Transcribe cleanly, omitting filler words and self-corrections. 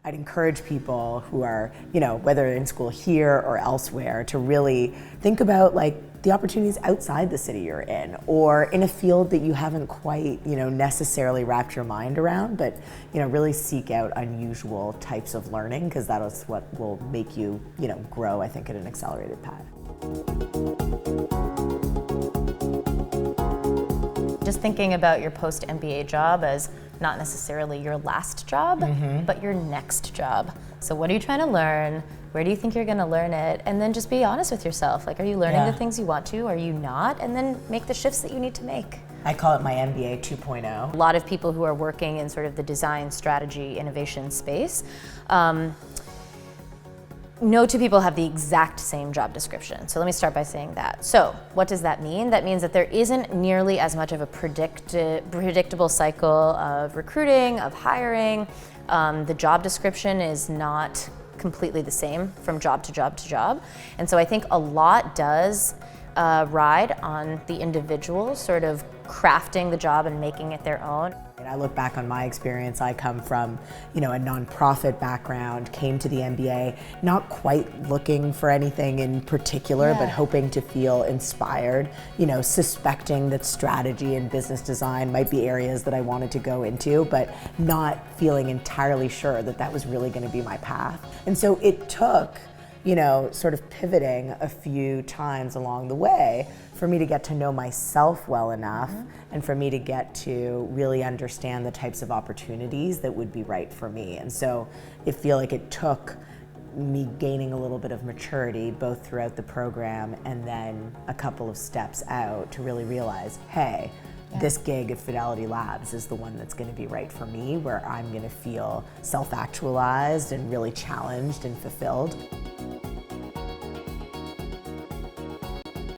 I'd encourage people who are, whether in school here or elsewhere, to really think about the opportunities outside the city you're in, or in a field that you haven't quite, necessarily wrapped your mind around, but, really seek out unusual types of learning, because that is what will make you, grow, I think, at an accelerated path. Just thinking about your post-MBA job as not necessarily your last job, but your next job. So what are you trying to learn? Where do you think you're going to learn it? And then just be honest with yourself. Are you learning the things you want to? Are you not? And then make the shifts that you need to make. I call it my MBA 2.0. A lot of people who are working in sort of the design, strategy, innovation space, no two people have the exact same job description. So let me start by saying that. So what does that mean? That means that there isn't nearly as much of a predictable cycle of recruiting, of hiring. The job description is not completely the same from job to job to job. And so I think a lot does ride on the individual sort of crafting the job and making it their own. And I look back on my experience. I come from, a nonprofit background, came to the MBA, not quite looking for anything in particular, but hoping to feel inspired, suspecting that strategy and business design might be areas that I wanted to go into, but not feeling entirely sure that that was really going to be my path. And so it took, sort of pivoting a few times along the way for me to get to know myself well enough and for me to get to really understand the types of opportunities that would be right for me. And so I feel like it took me gaining a little bit of maturity both throughout the program and then a couple of steps out to really realize, hey, this gig at Fidelity Labs is the one that's going to be right for me, where I'm going to feel self-actualized and really challenged and fulfilled.